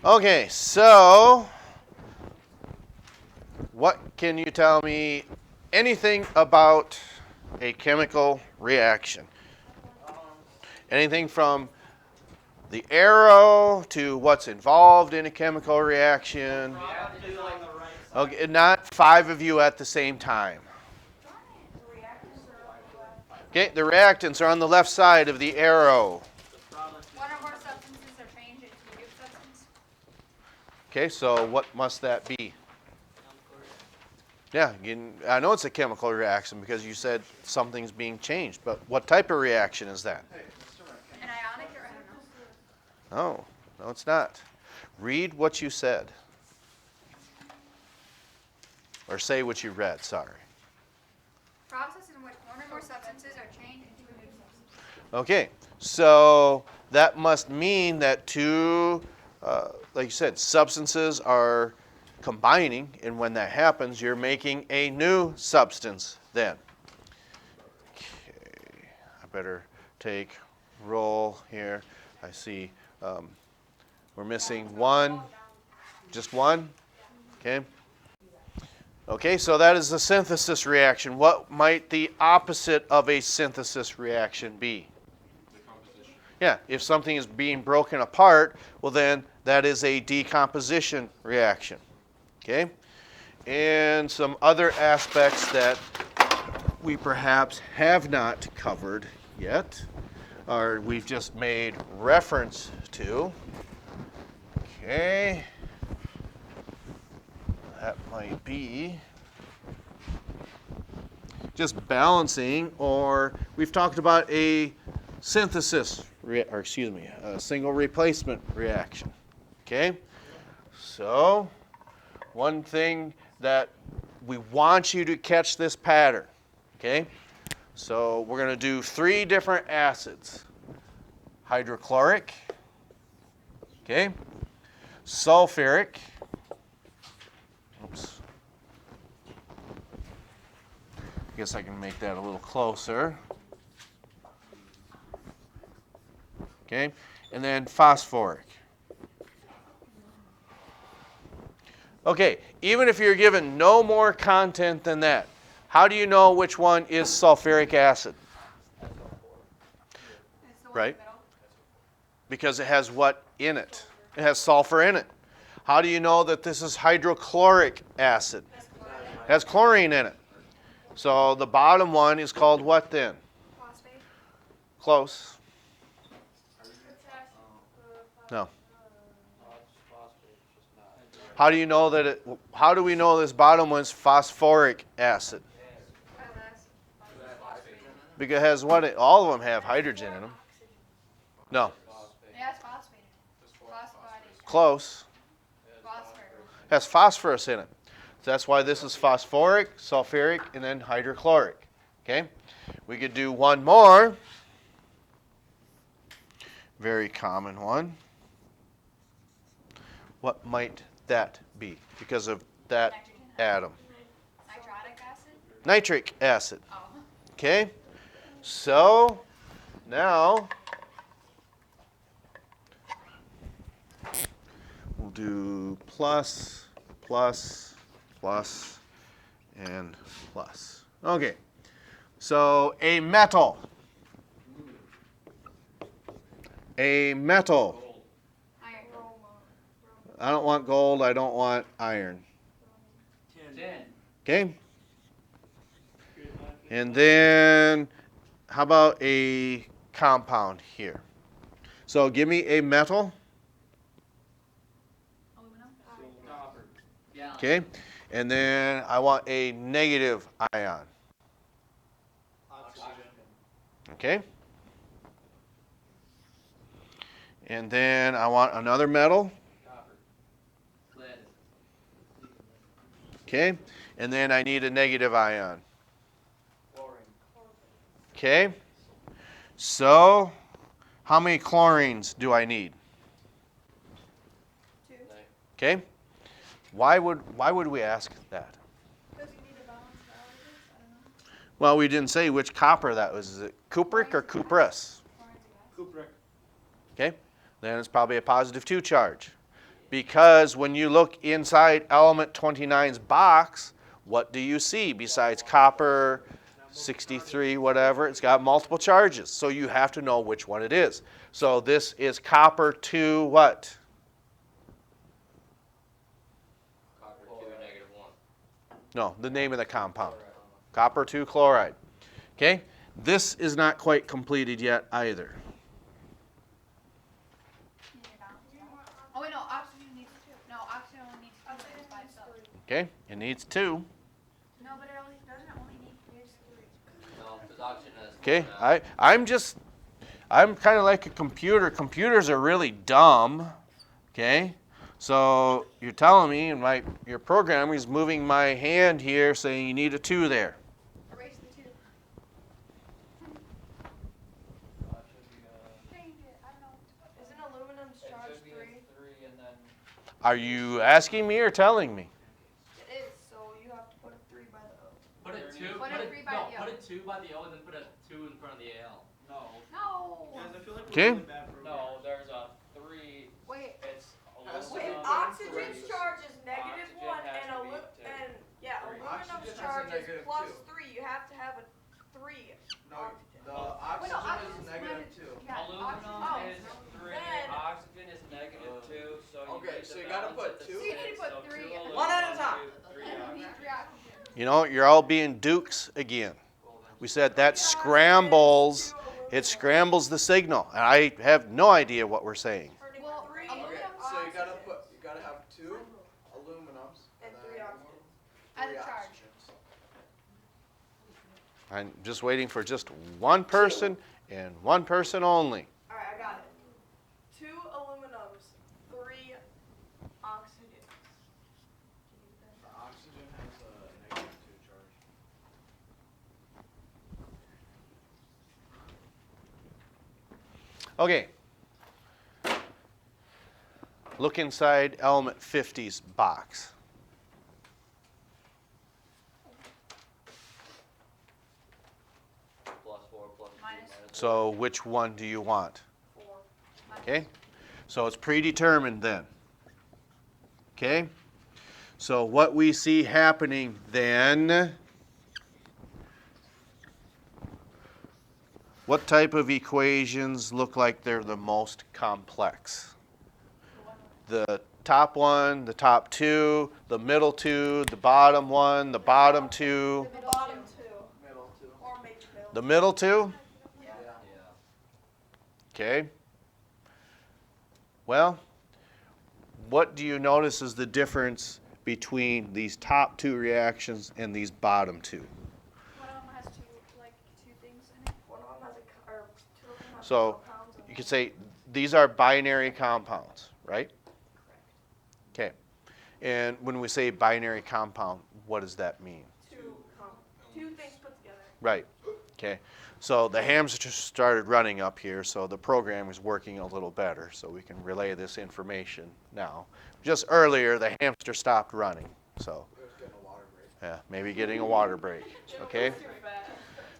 Okay, so what can you tell me anything about a chemical reaction? Anything from the arrow to what's involved in a chemical reaction? Okay, not 5 of you at the same time. Okay, the reactants are on the left side of the arrow. One or more substances are changed into a new substance. Okay, so what must that be? Yeah, I know it's a chemical reaction because you said something's being changed, but what type of reaction is that? An ionic or No, no, it's not. Read what you said. Or say what you read, sorry. process in which one or more substances are changed into a new substance. Okay, so that must mean that two, like you said, substances are combining, and when that happens, you're making a new substance then. Okay, I better take roll here. I see we're missing one, just one, okay? Okay, so that is the synthesis reaction. What might the opposite of a synthesis reaction be? Decomposition. Yeah, if something is being broken apart, well then that is a decomposition reaction. Okay? And some other aspects that we perhaps have not covered yet, or we've just made reference to. Okay. That might be just balancing, or we've talked about a synthesis, a single replacement reaction. Okay? So, one thing that we want you to catch this pattern. Okay? So, we're going to do 3 different acids. Hydrochloric, okay? Sulfuric, oops. I guess I can make that a little closer. Okay, and then phosphoric. Okay, even if you're given no more content than that, how do you know which one is sulfuric acid? Right? Because it has what in it? It has sulfur in it. How do you know that this is hydrochloric acid? It has chlorine in it. So the bottom one is called what then? Phosphate. Close. No. How do you know that it? How do we know this bottom one's phosphoric acid? Because it has what? All of them have hydrogen in them. No. It has phosphate in it. Phosphate. Close. Phosphorus. Has phosphorus in it. So that's why this is phosphoric, sulfuric, and then hydrochloric. Okay? We could do one more. Very common one. What might that be because of that atom? Nitric acid? Nitric acid. Oh. Okay? So, now we'll do plus, plus, plus, and plus. Okay. So, a metal. A metal. Iron. I don't want gold. I don't want iron. 10. Okay? And then, how about a compound here? So, give me a metal. Aluminum. Copper. Yeah. Okay? And then I want a negative ion. Oxygen. Okay? And then I want another metal. Copper. Lead. Okay? And then I need a negative ion. Chlorine. Okay? So, how many chlorines do I need? 2. Okay? Why would we ask that? Because you need to balance the elements. I don't know. Well, we didn't say which copper that was. Is it cupric or cuprous? Chlorine's a gas. Cupric. Okay? Then it's probably a positive 2 charge. Because when you look inside element 29's box, what do you see besides copper 63, whatever? It's got multiple charges, so you have to know which one it is. So this is copper 2 what? Copper 2 negative 1. No, the name of the compound. Copper 2 chloride. Okay? This is not quite completed yet either. Oh wait, no, oxygen needs two. No, oxygen only needs two by itself. Okay? It needs 2. No, but it only doesn't only need three. No, because oxygen has. Okay? I'm kind of like a computer. Computers are really dumb. Okay? So you're telling me, and your programmer is moving my hand here saying you need a 2 there. Erase the two. Change it. I don't know. Isn't aluminum's charge 3? 3 and then. Are you asking me or telling me? It is, so you have to put a 3 by the O. Put a 2. Put a 3 by the O. Put a 2 by the O and then put a 2 in front of the AL. No. No. Guys, I feel like Okay. we're really bad for No, there's a 3. Wait. It's Wait, aluminum. oxygen's charge is negative Oxygen 1 has and to be two. aluminum's Oxygen has a charge is negative plus 2. 3. You have to have a 3 No, oxygen. the Wait, no, oxygen oxygen's is negative 2. Yeah, Aluminum oxygen. is 3. Then- Oxygen is negative 2. So you Okay, need so to you gotta balance put it to 2? So you need to 6, put so 3. 2 One at a aluminum, time. 3 And we need oxygen. 3 oxygen. You know, you're all being dukes again. We said that scrambles, it scrambles the signal. And I have no idea what we're saying. Turning Well, 3 aluminum Okay, so you gotta oxygens have 2 aluminums and 3 oxygens. As a 3 charge. oxygens. I'm just waiting for just one person and one person only. Alright, I got it. 2 aluminums, 3 oxygens. The oxygen has a negative 2 charge. Okay. Look inside element 50's box. Plus 4 plus 2 Minus. So which one do you want? 4. Okay? So it's predetermined then. Okay? So what we see happening then, what type of equations look like they're the most complex? The top one, the top 2, the middle 2, the bottom 1, the bottom 2, The bottom 2. Middle 2. Or maybe middle. the middle 2? Yeah. Yeah. Okay. Well, what do you notice is the difference between these top 2 reactions and these bottom 2? One of them has two things in it. One of them has or 2 of them have So compounds and you could say these are binary compounds, right? Okay. And when we say binary compound, what does that mean? 2 things put together. Right. Okay. So the hamster started running up here, so the program is working a little better, so we can relay this information now. Just earlier, the hamster stopped running, so It was getting a water break. yeah, maybe getting a water break. Okay. Too fast.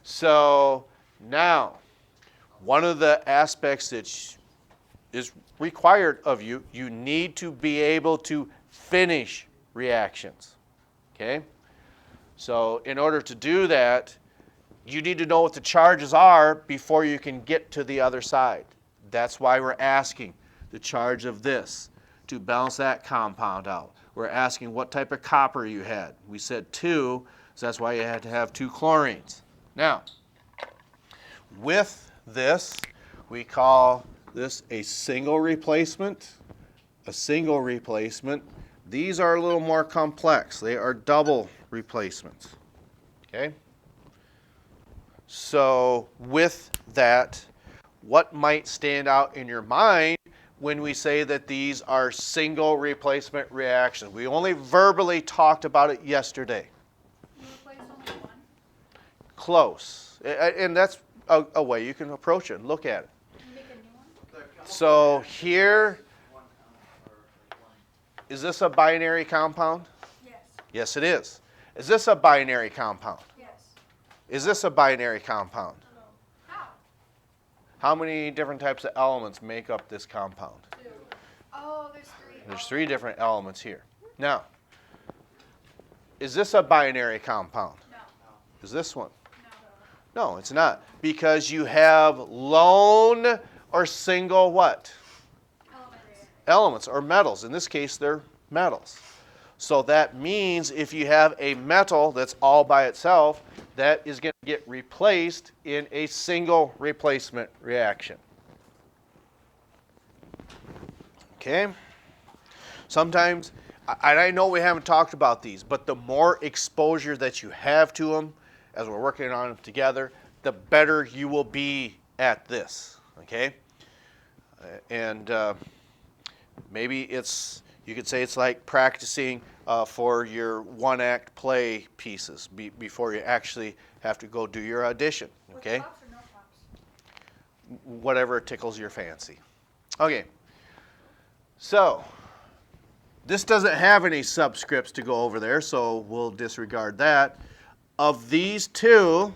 So now, one of the aspects that is required of you, you need to be able to finish reactions. Okay? So in order to do that, you need to know what the charges are before you can get to the other side. That's why we're asking the charge of this to balance that compound out. We're asking what type of copper you had. We said 2, so that's why you had to have 2 chlorines. Now, with this, we call this a single replacement. A single replacement. These are a little more complex. They are double replacements. Okay? So with that, what might stand out in your mind when we say that these are single replacement reactions? We only verbally talked about it yesterday. You replace only one. Close. And that's a way you can approach it and look at it. You make a new one. So here, is this a binary compound? Yes. Yes, it is. Is this a binary compound? Yes. Is this a binary compound? How? How many different types of elements make up this compound? 2. Oh, Oh, there's three. There's three different elements here. Now, is this a binary compound? No. Is this one? No. No, it's not. Because you have lone or single what? Elements or metals. In this case, they're metals. So that means if you have a metal that's all by itself, that is going to get replaced in a single replacement reaction. Okay? Sometimes, and I know we haven't talked about these, but the more exposure that you have to them, as we're working on them together, the better you will be at this. Okay? And maybe you could say it's like practicing for your one-act play pieces before you actually have to go do your audition. Okay? With pops or no pops? Whatever tickles your fancy. Okay. So, this doesn't have any subscripts to go over there, so we'll disregard that. Of these two,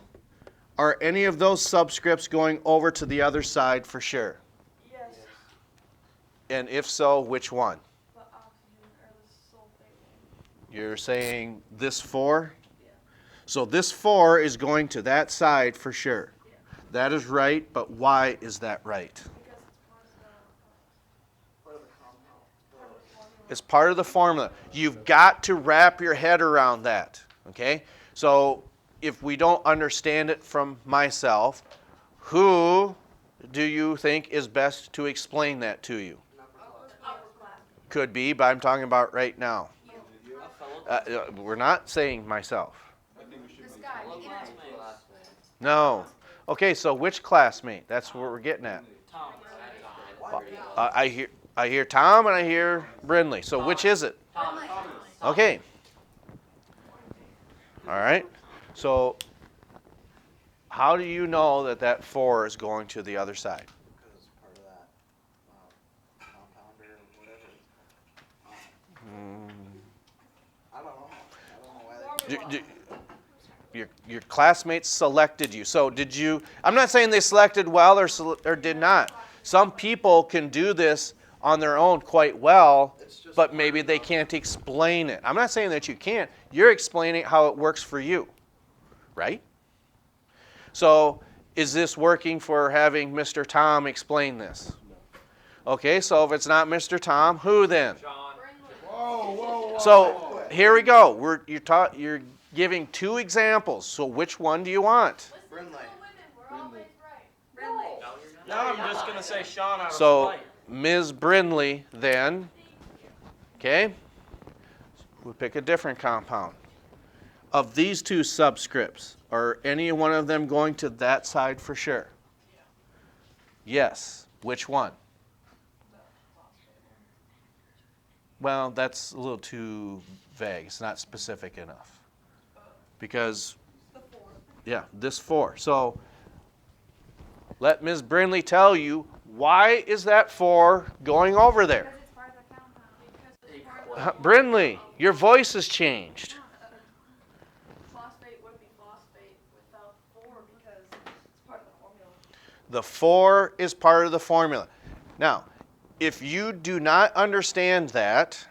are any of those subscripts going over to the other side for sure? Yes. And if so, which one? The oxygen or the sulfate one. You're saying this 4? Yeah. So this 4 is going to that side for sure. Yeah. That is right, but why is that right? Because It's part of the formula. You've got to wrap your head around that, okay? So if we don't understand it from myself, who do you think is best to explain that to you? Could be, but I'm talking about right now. We're not saying myself. This guy. No. Okay, so which classmate? That's what we're getting at. I hear Tom and I hear Brindley. So which is it? Okay. All right. So how do you know that that 4 is going to the other side? Because part of that compounder or whatever. I don't know. I don't know why they Your classmates selected you. So did you? I'm not saying they selected well or did not. Some people can do this on their own quite well, but maybe they can't explain it. I'm not saying that you can't. You're explaining how it works for you, right? So is this working for having Mr. Tom explain this? Okay, so if it's not Mr. Tom, who then? John. Whoa. So here we go. You're giving 2 examples. So which one do you want? Brindley. We're always right. Now I'm just gonna say Sean out of So spite. Ms. Brindley then, okay, we'll pick a different compound. Of these 2 subscripts, are any one of them going to that side for sure? Yes. Which one? Well, that's a little too vague. It's not specific enough. Because, yeah, this 4. So let Ms. Brindley tell you, why is that 4 going over there? Because it's part of the compound. Because it's part of the Brindley, your voice has changed. phosphate would be phosphate without 4 because it's part of the formula. The 4 is part of the formula. Now, if you do not understand that,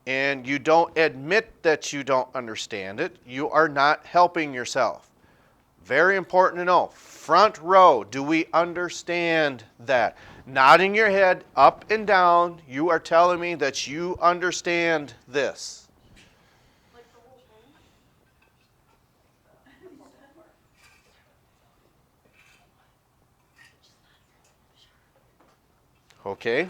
and you don't admit that you don't understand it, you are not helping yourself. Very important to know. Front row, do we understand that? Nodding your head up and down, you are telling me that you understand this. Like the whole thing? Okay?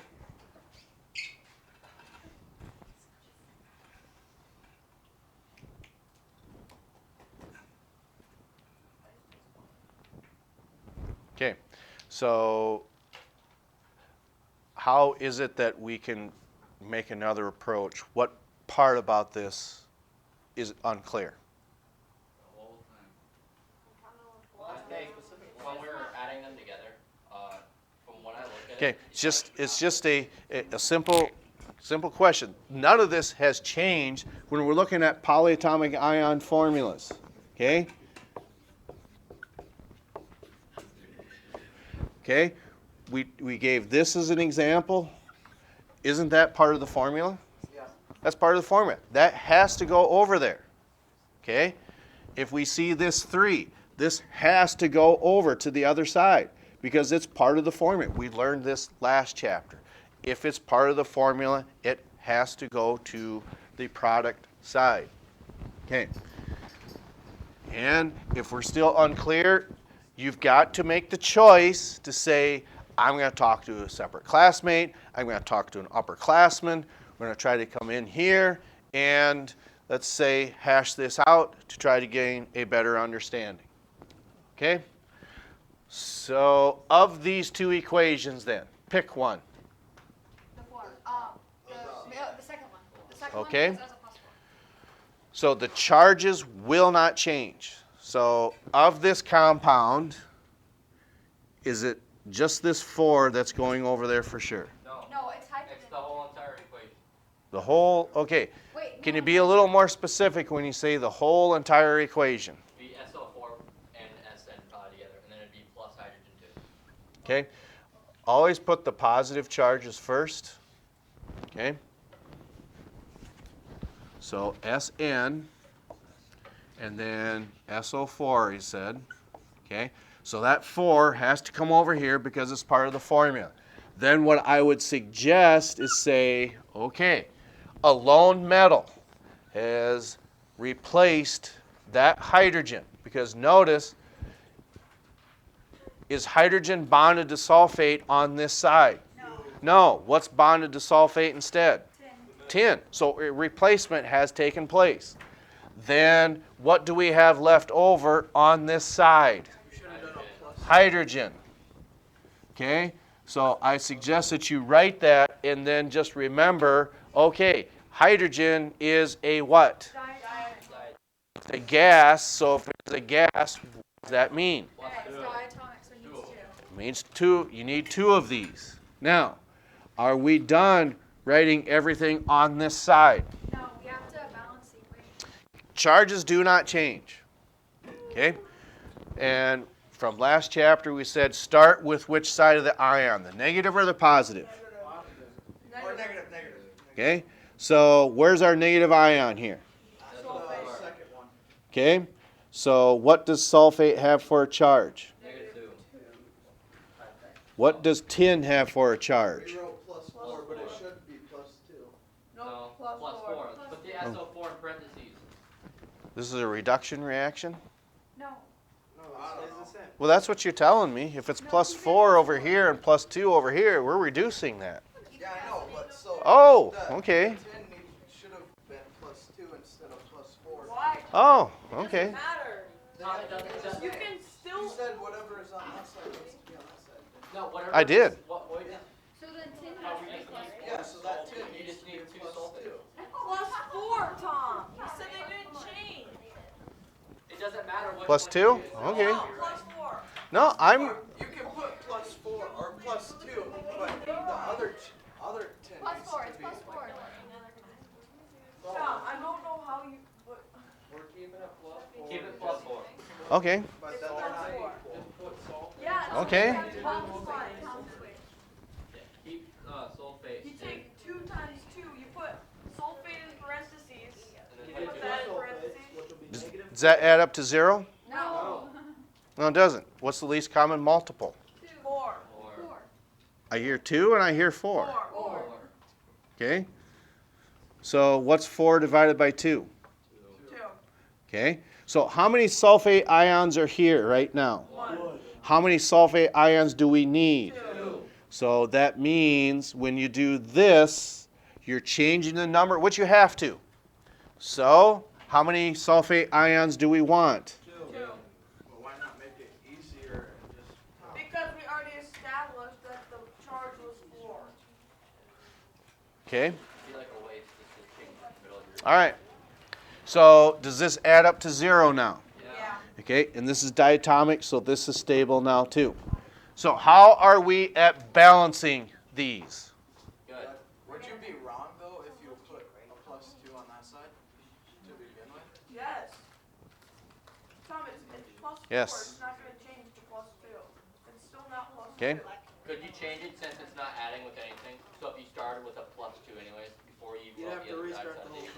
Okay, so how is it that we can make another approach? What part about this is unclear? The whole thing. I think when we were adding them together, from what I look at Okay, it's just a simple question. None of this has changed when we're looking at polyatomic ion formulas. Okay? Okay, we gave this as an example, Isn't that part of the formula? Yeah. That's part of the formula. That has to go over there. Okay? If we see this 3, this has to go over to the other side because it's part of the formula. We learned this last chapter. If it's part of the formula, it has to go to the product side. Okay. And if we're still unclear, you've got to make the choice to say, I'm going to talk to a separate classmate, I'm going to talk to an upperclassman, we're going to try to come in here and, let's say, hash this out to try to gain a better understanding. Okay? So, of these 2 equations then, pick one. The 4. The second one. The second Okay. one has a +4. So the charges will not change. So of this compound, is it just this 4 that's going over there for sure? No, it's hydrogen. It's the whole entire equation. The whole, okay. Wait, Can no, you be a little more specific when you say the whole entire equation? Be SO4 and SN together, and then it'd be plus hydrogen 2. Okay? Always put the positive charges first. Okay? So SN and then SO4, he said. Okay? So that 4 has to come over here because it's part of the formula. Then what I would suggest is say, okay, a lone metal has replaced that hydrogen. Because notice, is hydrogen bonded to sulfate on this side? No. What's bonded to sulfate instead? Tin. So a replacement has taken place. Then what do we have left over on this side? Hydrogen. Okay? So I suggest that you write that and then just remember, okay, hydrogen is a what? It's a gas. So if it's a gas, what does that mean? It's diatomic, so it needs 2. It means 2. You need 2 of these. Now, are we done writing everything on this side? No, we have to balance the equation. Charges do not change. Okay? And from last chapter we said start with which side of the ion, the negative or the positive? Or negative. Okay? So where's our negative ion here? That's the second one. Okay? So what does sulfate have for a charge? -2. What does tin have for a charge? We wrote +4, but it should be +2. No, +4. Put the SO4 in parentheses. This is a reduction reaction? No. No, it stays the same. Well, that's what you're telling me. If it's +4 over here and +2 over here, we're reducing that. Yeah, I know, but so. Oh, the okay. 10 should have been +2 instead of +4. Why? Oh, okay. Matter. No, it doesn't. You can still. You said whatever is on that side needs to be on that side. No, whatever. I did. What? So then tin No, has we to be just +4. Yeah, so that 10 You needs just to be need 2 +2. +4, Tom. You said they didn't change. It doesn't matter what. +2? one you use. Okay. No, +4. No, I'm. You can put +4 or +2, but the other 10 needs +4, to it's be. +4. Tom, I don't know how you. What, We're keeping it +4. Keep it +4. Okay. But It's then they're not +4. equal. Just put salt. yeah. it's Okay. okay. Tom's fine. Yeah, keep sulfate. You take 2 times 2. You put sulfate in parentheses. And You then put that in parentheses. Which will be negative. Does that add up to 0? No. No, it doesn't. What's the least common multiple? 4. 4. I hear 2 and I hear 4. 4. Okay. So what's 4 divided by 2? 2. Okay. So how many sulfate ions are here right now? 1. How many sulfate ions do we need? 2. So that means when you do this, you're changing the number, which you have to. So how many sulfate ions do we want? 2. Well, why not make it easier and just. Because we already established that the charge was 4. Okay. It'd be like a waste just to change the middle of your. All right. So does this add up to 0 now? Yeah. Okay, and this is diatomic, so this is stable now too. So how are we at balancing these? Good. Would you be wrong though if you put a +2 on that side to begin with? Yes. Tom, it's +4. Yes. It's not going to change to +2. It's still not +2. Okay. Could you change it since it's not adding with anything? So if you started with a +2 anyways, before you You'd brought have the to other sides restart out the of whole the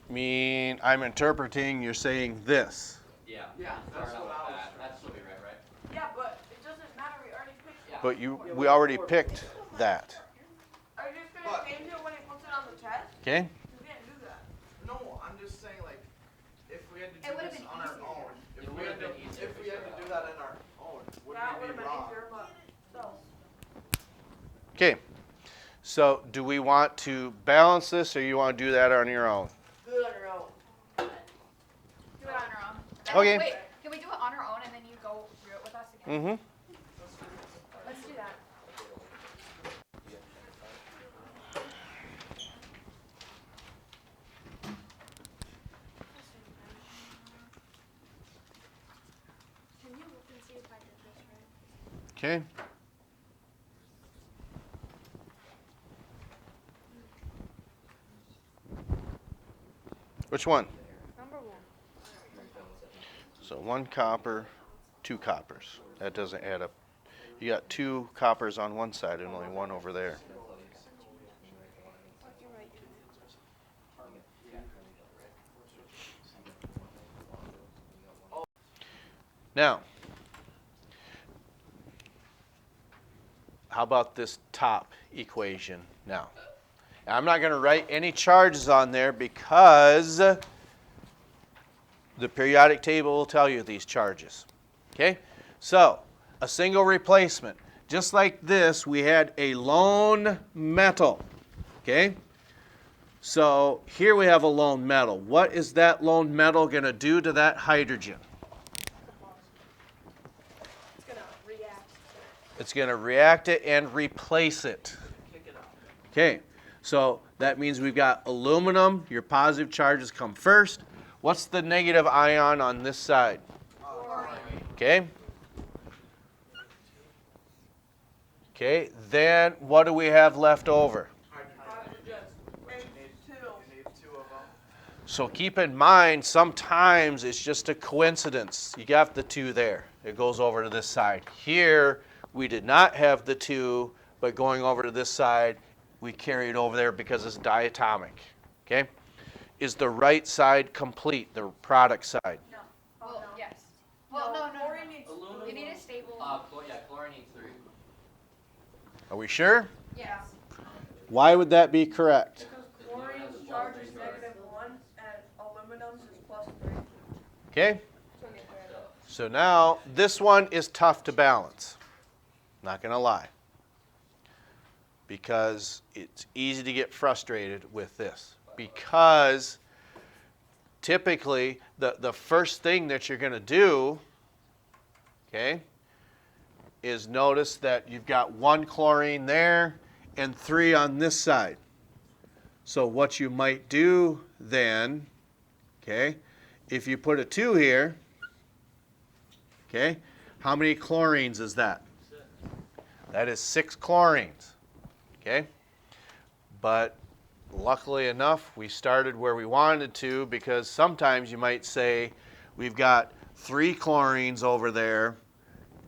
thing. Mean, I'm interpreting you're saying this. Yeah. Yeah, Start that's out what with I was that. trying That'd still be right? Yeah, but it doesn't matter. We already picked. Yeah. But we already picked that. Are you just gonna But- change it when he puts it on the test? Okay? You can't do that. No, I'm just saying, like, if we had to It do would've this been on our easier. own, It if we would've had to, been easier if to we had figure to out. do that on our own, would That we would have be been wrong? easier, but still. Okay. So do we want to balance this or you want to do that on your own? Do it on your own. Do it on our own. Okay. Wait, can we do it on our own and then you go through it with us again? Mm-hmm. Let's do that. Can you look and see if I did this right? Okay. Which one? Number 1. So 1 copper, 2 coppers. That doesn't add up. You got 2 coppers on one side and only 1 over there. You're right. Now, how about this top equation now? I'm not going to write any charges on there because the periodic table will tell you these charges. Okay? So, a single replacement. Just like this, we had a lone metal. Okay? So, here we have a lone metal. What is that lone metal going to do to that hydrogen? It's gonna react. It's going to react it and replace it. Kick it out. Okay, so that means we've got aluminum. Your positive charges come first. What's the negative ion on this side? Okay. Okay, then what do we have left over? Hydrogen. And two. You need 2 of them. So keep in mind, sometimes it's just a coincidence. You got the 2 there. It goes over to this side. Here, we did not have the 2, but going over to this side, we carry it over there because it's diatomic. Okay? Is the right side complete, the product side? No. Well, yes. Well, no. Chlorine needs You need a stable. Chlorine needs 3. Are we sure? Yes. Why would that be correct? because chlorine's charge is -1 and aluminum's is +3. Okay? So now, this one is tough to balance. Not going to lie. Because it's easy to get frustrated with this. Because typically, the first thing that you're going to do, okay, is notice that you've got 1 chlorine there and 3 on this side. So what you might do then, okay, if you put a 2 here, okay, how many chlorines is that? That is 6 chlorines, okay? But luckily enough, we started where we wanted to because sometimes you might say we've got 3 chlorines over there,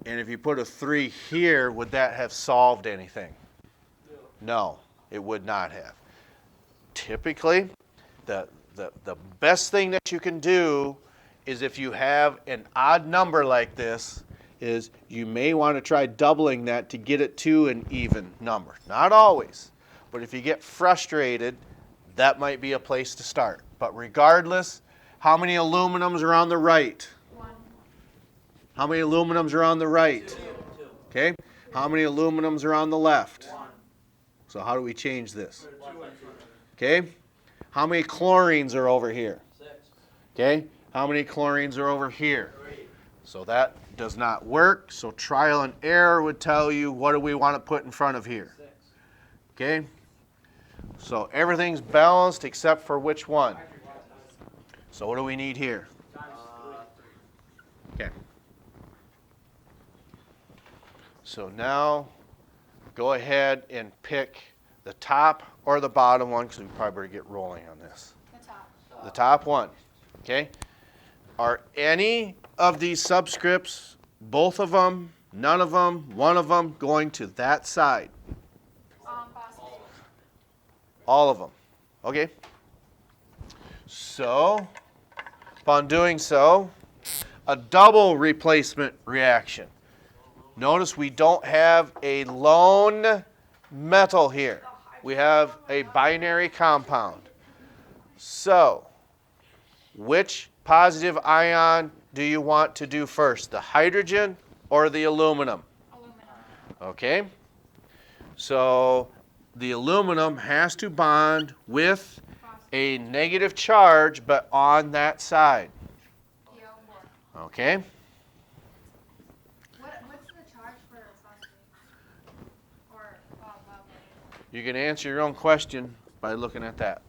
and if you put a 3 here, would that have solved anything? No, it would not have. Typically, the best thing that you can do is if you have an odd number like this, is you may want to try doubling that to get it to an even number. Not always, but if you get frustrated, that might be a place to start. But regardless, how many aluminums are on the right? 1. How many aluminums are on the right? 2. Okay. How many aluminums are on the left? So how do we change this? Put 2 in front of it. Okay. How many chlorines are over here? 6. Okay. How many chlorines are over here? 3. So that does not work. So trial and error would tell you what do we want to put in front of here. 6. Okay. So everything's balanced except for which one? So what do we need here? Okay. So now go ahead and pick the top or the bottom one because we probably better get rolling on this. The top. The top one. Okay. Are any of these subscripts, both of them, None of them, one of them going to that side. Phosphate. All of them. Okay? So, upon doing so, a double replacement reaction. Notice we don't have a lone metal here. We have a binary compound. So, which positive ion do you want to do first, the hydrogen or the aluminum? Aluminum. Okay? So, the aluminum has to bond with a negative charge, but on that side. PO4. Okay? What's the charge for phosphate? Or You can answer your own question by looking at that.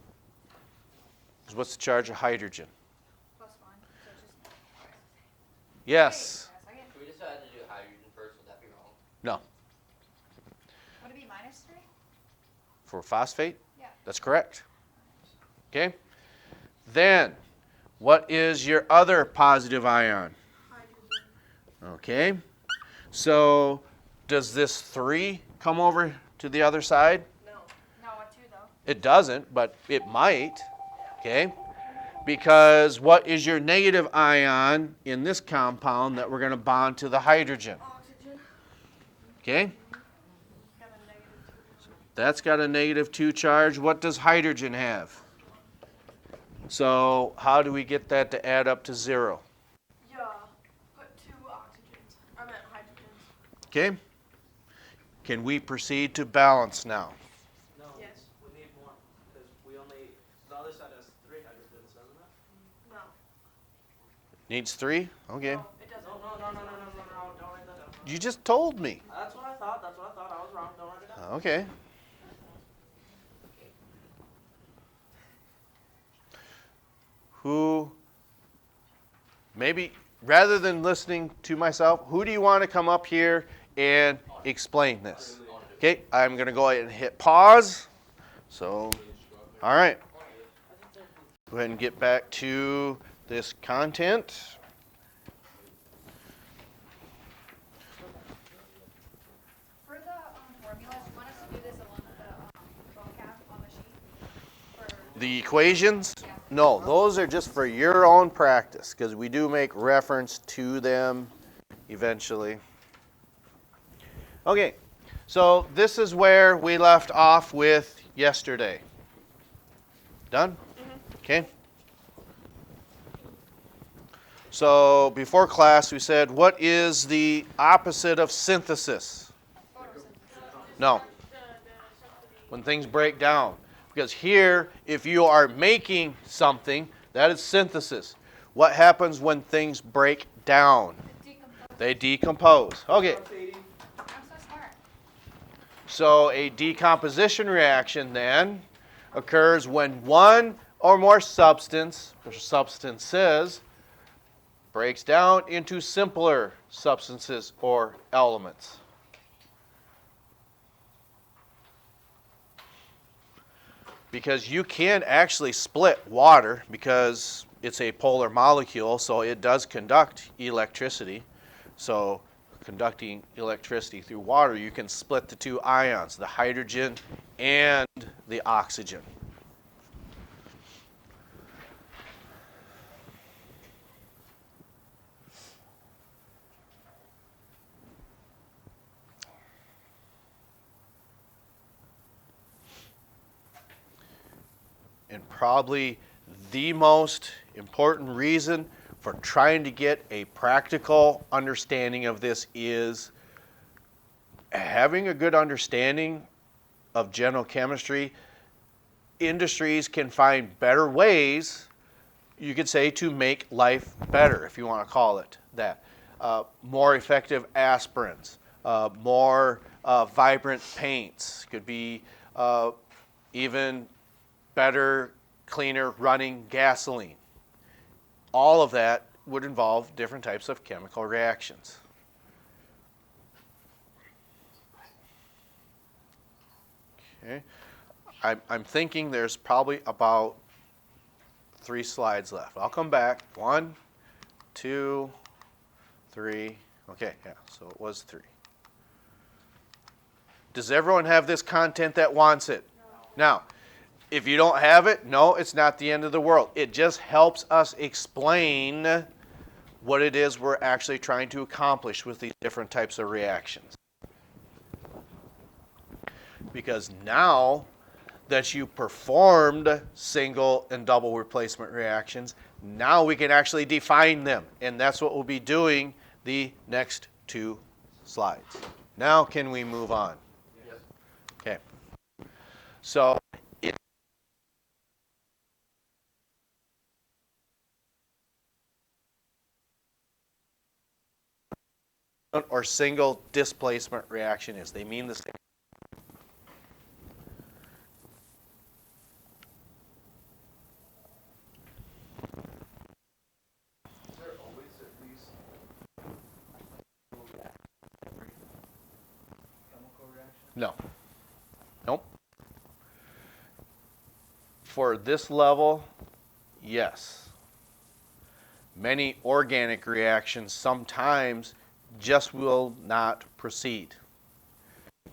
'Cause what's the charge of hydrogen? +1. So just Yes. wait a second. Should we decide to do hydrogen first? Would that be wrong? No. Would it be -3? For phosphate? Yeah. That's correct. Okay? Then, what is your other positive ion? Hydrogen. Okay? So, does this 3 come over to the other side? No. No, a 2 though. It doesn't, but it might. Okay? Because what is your negative ion in this compound that we're going to bond to the hydrogen? Oxygen. Okay? Got a -2. That's got a -2 charge. What does hydrogen have? So how do we get that to add up to 0? Yeah. Put 2 oxygens. I meant hydrogens. Okay? Can we proceed to balance now? No, Yes. we need more, because we only, the other side has 3 hydrogens, doesn't it? No. Needs 3? Okay. No, it doesn't. No, don't write that down. You just told me. That's what I thought, I was wrong, don't write it down. Okay. Who, maybe, rather than listening to myself, who do you want to come up here and explain this? Okay, I'm going to go ahead and hit pause. So, all right. Go ahead and get back to this content. For the formulas, you want us to do this along with the vocab on the sheet? For The equations? No, those are just for your own practice because we do make reference to them eventually. Okay, so this is where we left off with yesterday. Done? Okay. So before class we said, what is the opposite of synthesis? No. When things break down. Because here, if you are making something, that is synthesis. What happens when things break down? decompose. They decompose. Okay, I'm so smart. so a decomposition reaction then occurs when one or more substance, or substances, breaks down into simpler substances or elements. Because you can actually split water because it's a polar molecule, so it does conduct electricity. So conducting electricity through water, you can split the 2 ions, the hydrogen and the oxygen. And probably the most important reason for trying to get a practical understanding of this is having a good understanding of general chemistry. Industries can find better ways, you could say, to make life better, if you want to call it that. More effective aspirins, more vibrant paints, could be even better, cleaner running gasoline. All of that would involve different types of chemical reactions. Okay, I'm thinking there's probably about 3 slides left. I'll come back. 1, 2, 3. Okay, yeah, so it was 3. Does everyone have this content that wants it? No. Now, if you don't have it, no, it's not the end of the world. It just helps us explain what it is we're actually trying to accomplish with these different types of reactions. Because now that you performed single and double replacement reactions, now we can actually define them. And that's what we'll be doing the next 2 slides. Now can we move on? Yes. Okay. So or single displacement reaction is. They mean the same. Is there always at least chemical reaction? No. Nope. For this level, yes. Many organic reactions sometimes just will not proceed.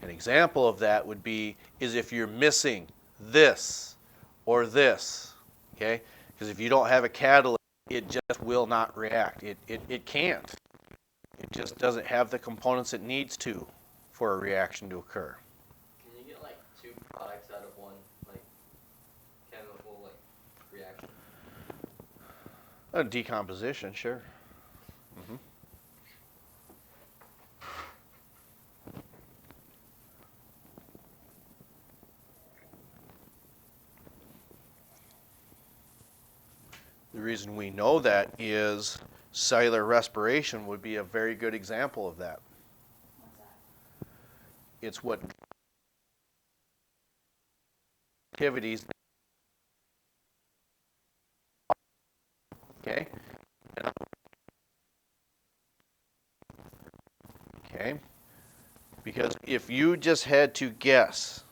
An example of that would be is if you're missing this or this, okay? Because if you don't have a catalyst, it just will not react. It can't. It just doesn't have the components it needs to for a reaction to occur. Can you get like 2 products out of one like chemical like reaction? A decomposition, sure. Mm-hmm. The reason we know that is cellular respiration would be a very good example of that. What's that? It's what activities, okay? Okay? Because if you just had to guess,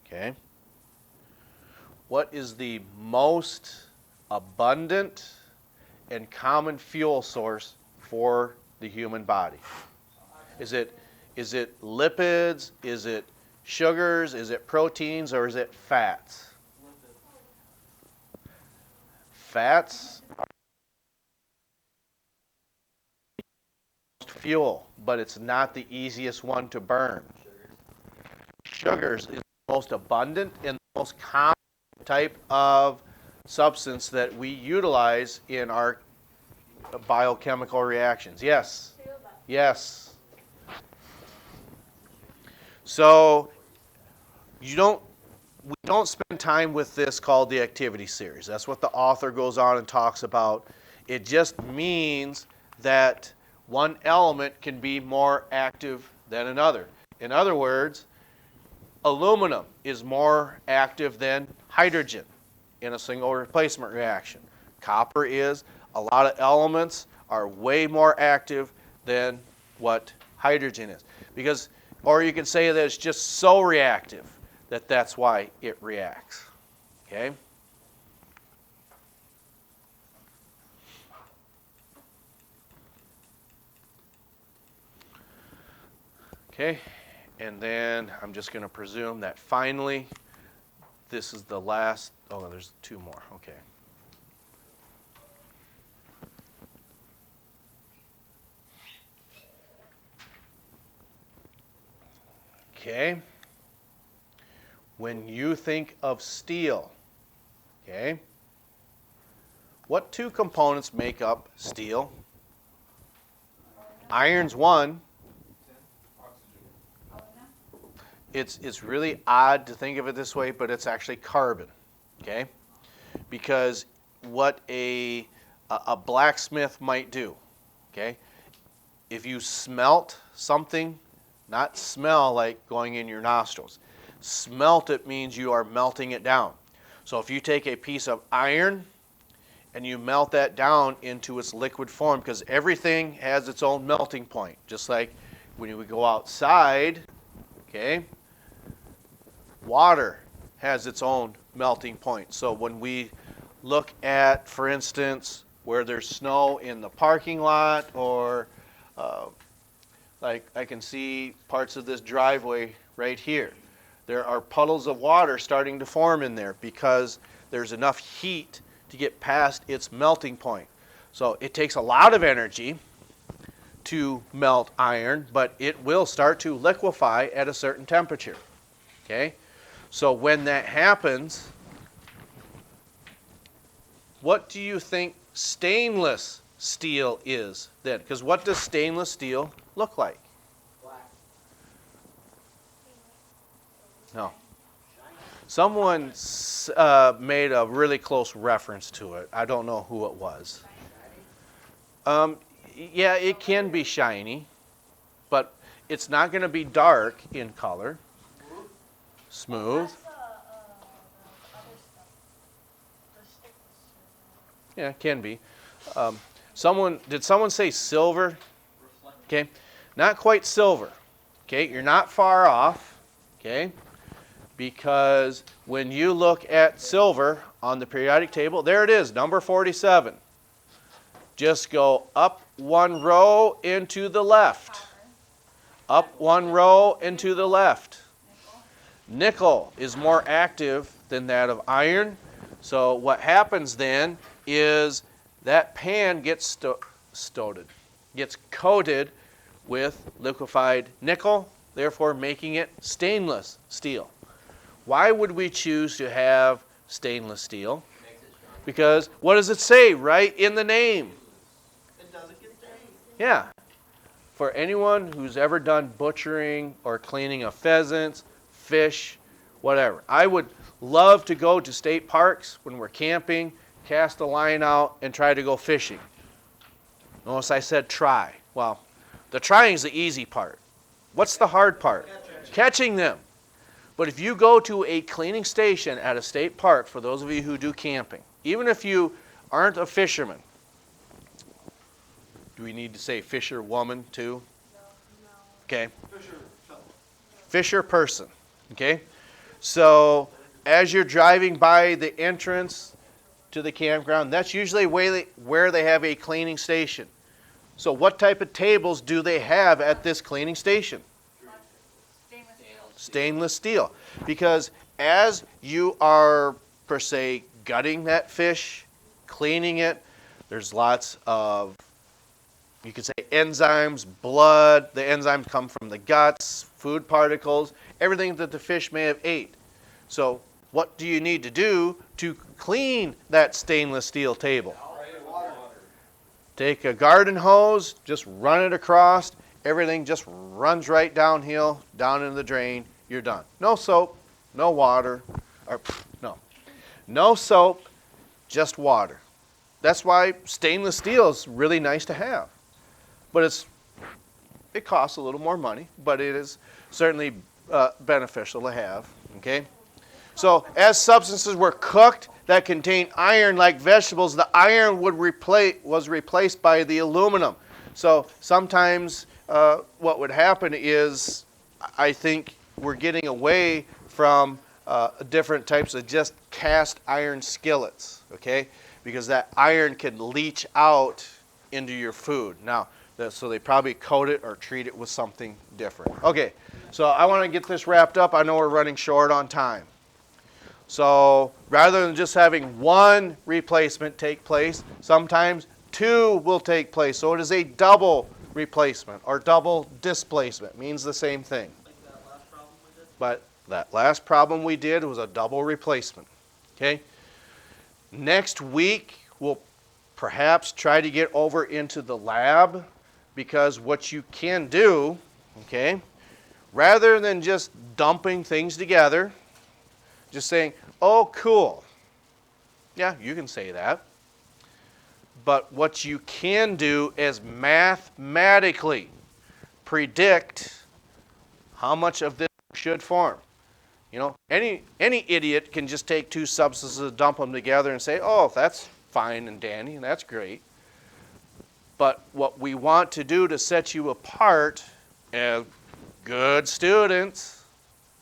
okay, what is the most abundant and common fuel source for the human body? Is it lipids? Is it sugars? Is it proteins? Or is it fats? Fats are fuel, but it's not the easiest one to burn. Sugars is the most abundant and the most common type of substance that we utilize in our biochemical reactions. Yes? Yes. So we don't spend time with this called the activity series. That's what the author goes on and talks about. It just means that one element can be more active than another. In other words, aluminum is more active than hydrogen in a single replacement reaction. Copper is. A lot of elements are way more active than what hydrogen is. Because, or you can say that it's just so reactive that that's why it reacts. Okay? Okay, and then I'm just going to presume that finally this is the last. Oh, there's 2 more. Okay. Okay. When you think of steel, okay, what 2 components make up steel? Iron's 1. It's really odd to think of it this way, but it's actually carbon, okay? Because what a blacksmith might do, okay? If you smelt something, not smell like going in your nostrils. Smelt it means you are melting it down. So if you take a piece of iron and you melt that down into its liquid form, because everything has its own melting point, just like when we go outside, okay? Water has its own melting point. So when we look at, for instance, where there's snow in the parking lot or Like I can see parts of this driveway right here. There are puddles of water starting to form in there because there's enough heat to get past its melting point. So it takes a lot of energy to melt iron, but it will start to liquefy at a certain temperature. Okay? So when that happens, what do you think stainless steel is then? Because what does stainless steel look like? Black. No. Someone made a really close reference to it. I don't know who it was. Yeah, it can be shiny, but it's not going to be dark in color. Smooth. Yeah, it can be. Did someone say silver? Okay, not quite silver. Okay, you're not far off. Okay, because when you look at silver on the periodic table, there it is, number 47. Just go up one row into the left. Up one row into the left. Nickel is more active than that of iron. So what happens then is that pan gets gets coated with liquefied nickel, therefore making it stainless steel. Why would we choose to have stainless steel? Because what does it say right in the name? It doesn't get stained. Yeah. For anyone who's ever done butchering or cleaning of pheasants, fish, whatever, I would love to go to state parks when we're camping, cast a line out, and try to go fishing. Notice I said try. Well, the trying is the easy part. What's the hard part? Catching them. But if you go to a cleaning station at a state park, for those of you who do camping, even if you aren't a fisherman, do we need to say fisher woman too? No. Okay. Fisher person. Okay. So as you're driving by the entrance to the campground, that's usually where they have a cleaning station. So what type of tables do they have at this cleaning station? Stainless steel. Because as you are, per se, gutting that fish, cleaning it, there's lots of, you could say, enzymes, blood. The enzymes come from the guts, food particles, everything that the fish may have ate. So what do you need to do to clean that stainless steel table? Take a garden hose, just run it across. Everything just runs right downhill, down into the drain. You're done. No soap, no water, no soap, just water. That's why stainless steel is really nice to have. But it costs a little more money, but it is certainly beneficial to have. Okay? So as substances were cooked that contain iron like vegetables, the iron was replaced by the aluminum. So sometimes what would happen is, I think we're getting away from different types of just cast iron skillets, okay? Because that iron can leach out into your food. Now, so they probably coat it or treat it with something different. Okay, so I want to get this wrapped up. I know we're running short on time. So rather than just having one replacement take place, sometimes two will take place. So it is a double replacement or double displacement. Means the same thing. But that last problem we did was a double replacement. Okay? Next week, we'll perhaps try to get over into the lab, because what you can do, okay, rather than just dumping things together, just saying, oh, cool. Yeah, you can say that. But what you can do is mathematically predict how much of this should form. You know, any idiot can just take two substances, dump them together, and say, oh, that's fine and dandy, and that's great. But what we want to do to set you apart as good students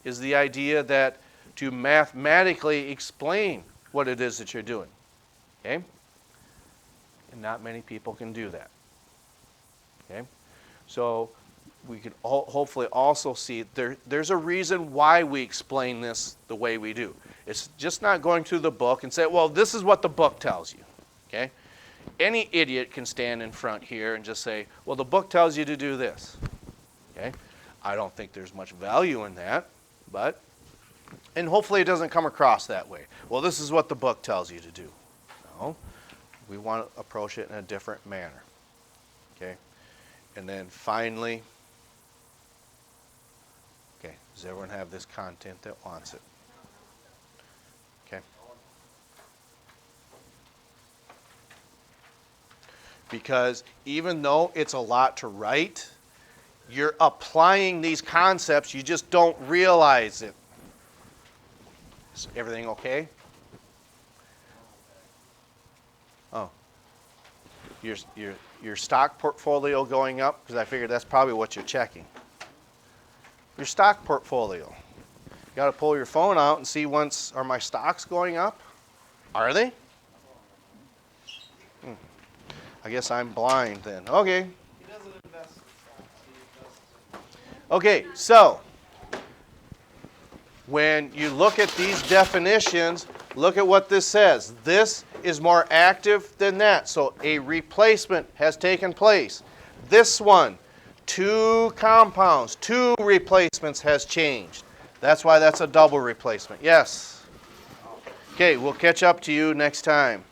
is the idea that to mathematically explain what it is that you're doing. Okay? And not many people can do that. Okay? So we could hopefully also see there's a reason why we explain this the way we do. It's just not going through the book and say, well, this is what the book tells you. Okay? Any idiot can stand in front here and just say, well, the book tells you to do this. Okay? I don't think there's much value in that, and hopefully it doesn't come across that way. Well, this is what the book tells you to do. No. We want to approach it in a different manner. Okay? And then finally, okay, does everyone have this content that wants it? Okay. Because even though it's a lot to write, you're applying these concepts, you just don't realize it. Is everything okay? Oh. Your stock portfolio going up? Because I figured that's probably what you're checking. Your stock portfolio. You got to pull your phone out and see are my stocks going up? Are they? I guess I'm blind then. Okay. He doesn't invest in stocks. He invests in Okay, so when you look at these definitions, look at what this says. This is more active than that. So a replacement has taken place. This one, 2 compounds, 2 replacements has changed. That's why that's a double replacement. Yes. Okay, we'll catch up to you next time.